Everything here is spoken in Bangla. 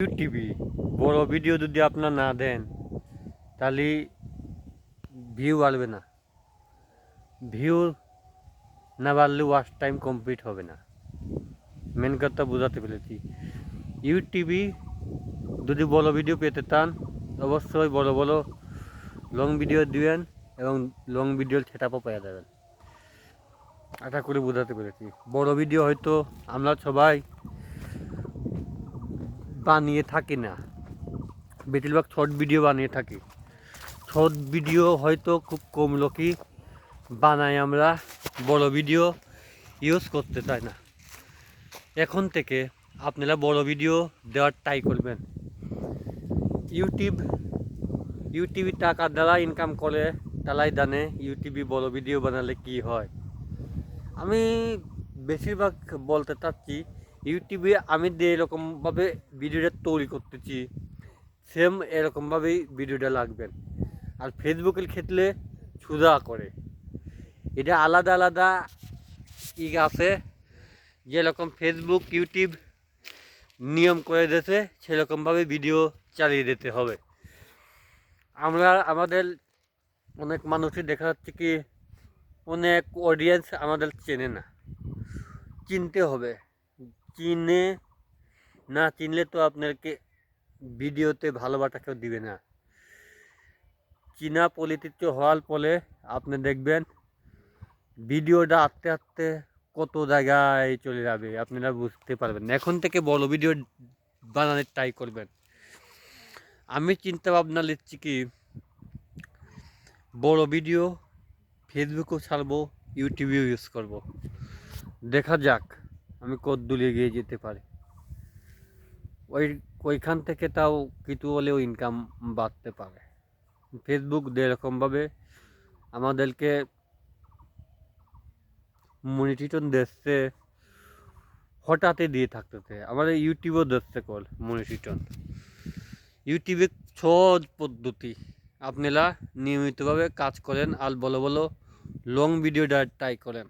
টিভি বড় ভিডিও যদি আপনার না দেন তাহলে ভিউ বাড়বে না। ভিউ না বাড়লে ওয়াচ টাইম কমপ্লিট হবে না। মেন কথা বোঝাতে পেরেছি। ইউটিউবে যদি বড় ভিডিও পেতে চান অবশ্যই বড় বড় লং ভিডিও দিবেন এবং লং ভিডিওর সেটআপও পেয়ে যাবেন। আশা করে বোঝাতে পেরেছি। বড় ভিডিও হয়তো আমরা সবাই বানিয়ে থাকি না, বেশিরভাগ শর্ট ভিডিও বানিয়ে থাকি। শর্ট ভিডিও হয়তো খুব কম লোকই বানাই, আমরা বড় ভিডিও ইউজ করতে চাই না। এখন থেকে আপনারা বড় ভিডিও দেওয়ার ট্রাই করবেন। ইউটিউবে টাকা দ্বারা ইনকাম করে তারাই জানে ইউটিউবে বড় ভিডিও বানালে কি হয়। আমি বেশিরভাগ বলতে চাচ্ছি ইউটিউবে আমি যে এরকমভাবে ভিডিওটা তৈরি করতেছি সেম এরকমভাবেই ভিডিওটা লাগবেন। আর ফেসবুকের ক্ষেত্রে সুদা করে এটা আলাদা আলাদা আছে, যেরকম ফেসবুক ইউটিউব নিয়ম করে দিয়েছে সেরকমভাবে ভিডিও চালিয়ে দিতে হবে। আমাদের অনেক মানুষই দেখা যাচ্ছে কি অনেক অডিয়েন্স আমাদের চেনে না, চিনতে হবে। চিনে না চিনলে তো আপনাকে ভিডিওতে ভালোবাসা কেউ দিবে না। চীনা পরিচিত হওয়ার ফলে আপনি দেখবেন ভিডিওটা আস্তে আস্তে কত জায়গায় চলে যাবে আপনারা বুঝতে পারবেন। এখন থেকে বড় ভিডিও বানানোর ট্রাই করবেন। আমি চিন্তা ভাবনা নিচ্ছি কি বড় ভিডিও ফেসবুকেও ছাড়বো, ইউটিউবেও ইউজ করব। দেখা যাক আমি কত দূরে এগিয়ে যেতে পারি। ওইখান থেকে তাও কিছু হলেও ইনকাম বাড়তে পারে। ফেসবুক যেরকমভাবে আমাদেরকে মনিটন দিচ্ছে, হঠাৎই দিয়ে থাকতেছে, আমাদের ইউটিউবও দিচ্ছে কল মনিটন। ইউটিউবে সহজ পদ্ধতি, আপনারা নিয়মিতভাবে কাজ করেন আর বলো লং ভিডিও ট্রাই করেন।